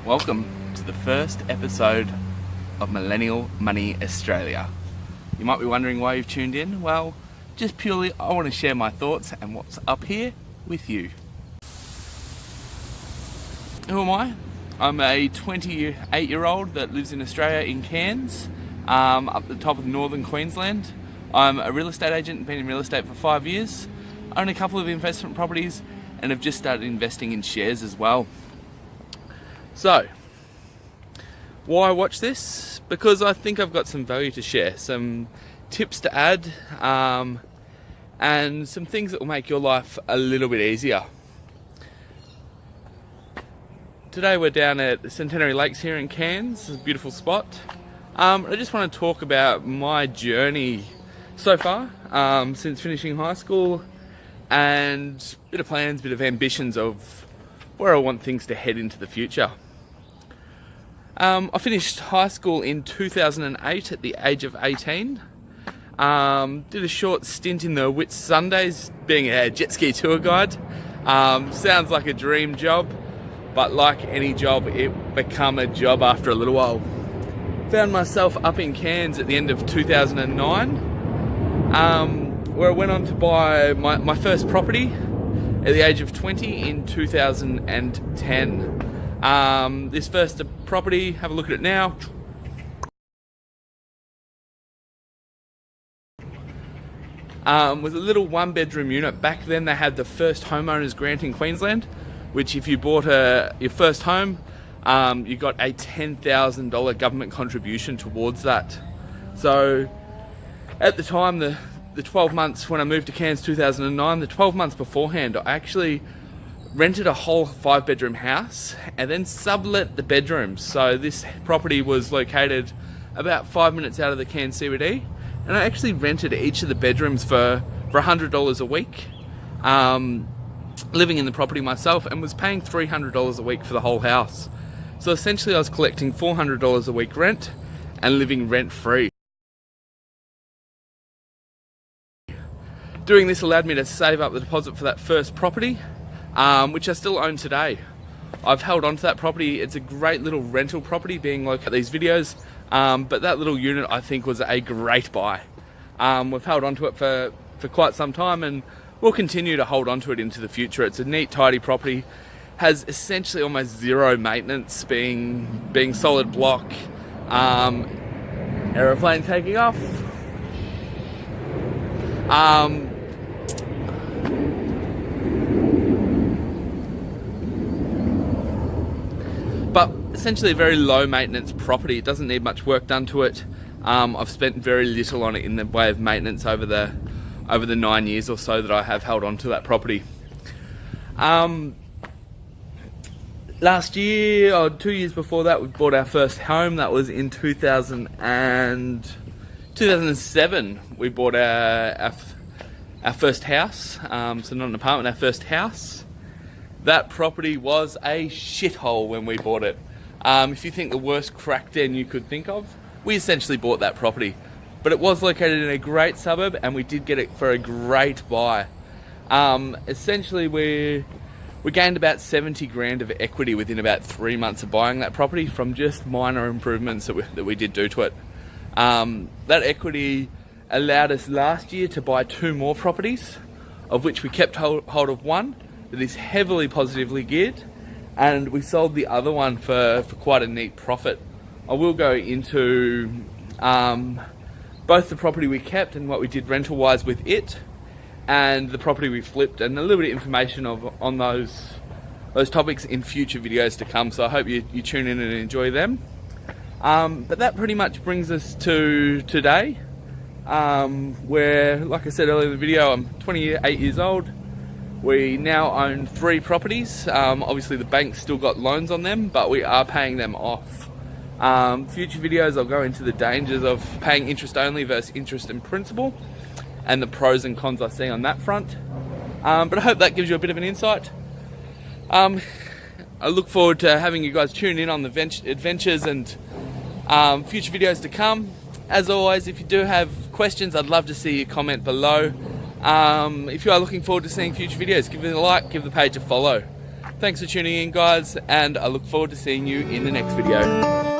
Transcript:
Welcome to the first episode of Millennial Money Australia. You might be wondering why you've tuned in. Well, just purely I want to share my thoughts and what's up here with you. Who am I? I'm a 28-year-old that lives in Australia in Cairns, up the top of northern Queensland. I'm a real estate agent, been in real estate for 5 years, own a couple of investment properties, and have just started investing in shares as well. So, why watch this? Because I think I've got some value to share, some tips to add, and some things that will make your life a little bit easier. Today we're down at Centenary Lakes here in Cairns. It's a beautiful spot. I just want to talk about my journey so far, since finishing high school, and a bit of plans, bit of ambitions of where I want things to head into the future. I finished high school in 2008 at the age of 18. Did a short stint in the Whitsundays being a jet ski tour guide. Sounds like a dream job, but like any job, it became a job after a little while. Found myself up in Cairns at the end of 2009, where I went on to buy my first property at the age of 20 in 2010. This first property, have a look at it now. Was a little one-bedroom unit. Back then they had the first homeowners grant in Queensland, which if you bought your first home, you got a $10,000 government contribution towards that. So at the time, the 12 months when I moved to Cairns 2009, the 12 months beforehand, I actually rented a whole 5-bedroom house and then sublet the bedrooms. So this property was located about 5 minutes out of the Cairns CBD, and I actually rented each of the bedrooms for $100 a week, living in the property myself, and was paying $300 a week for the whole house. So essentially I was collecting $400 a week rent and living rent free. Doing this allowed me to save up the deposit for that first property, which I still own today. I've held on to that property. It's a great little rental property being located at these videos, but that little unit I think was a great buy. We've held on to it for quite some time, and we'll continue to hold on to it into the future. It's a neat, tidy property, has essentially almost zero maintenance, being solid block. Aeroplane taking off. But essentially a very low maintenance property. It doesn't need much work done to it. I've spent very little on it in the way of maintenance over the 9 years or so that I have held on to that property. Last year, or 2 years before that, we bought our first home. That was in 2007. We bought our first house, so not an apartment, our first house. That property was a shithole when we bought it. If you think the worst crack den you could think of, we essentially bought that property. But it was located in a great suburb, and we did get it for a great buy. Essentially, we gained about 70 grand of equity within about 3 months of buying that property from just minor improvements that we did do to it. That equity allowed us last year to buy 2 more properties, of which we kept hold of one that is heavily positively geared, and we sold the other one for quite a neat profit. I will go into both the property we kept and what we did rental wise with it, and the property we flipped, and a little bit of information on those topics in future videos to come. So I hope you tune in and enjoy them. But that pretty much brings us to today, where, like I said earlier in the video, I'm 28 years old. We now own 3 properties. Obviously the bank's still got loans on them, but we are paying them off. Future videos I'll go into the dangers of paying interest only versus interest and principal, and the pros and cons I see on that front. But I hope that gives you a bit of an insight. I look forward to having you guys tune in on the adventures and future videos to come. As always, if you do have questions, I'd love to see your comment below. If you are looking forward to seeing future videos, give it a like, give the page a follow. Thanks for tuning in, guys, and I look forward to seeing you in the next video.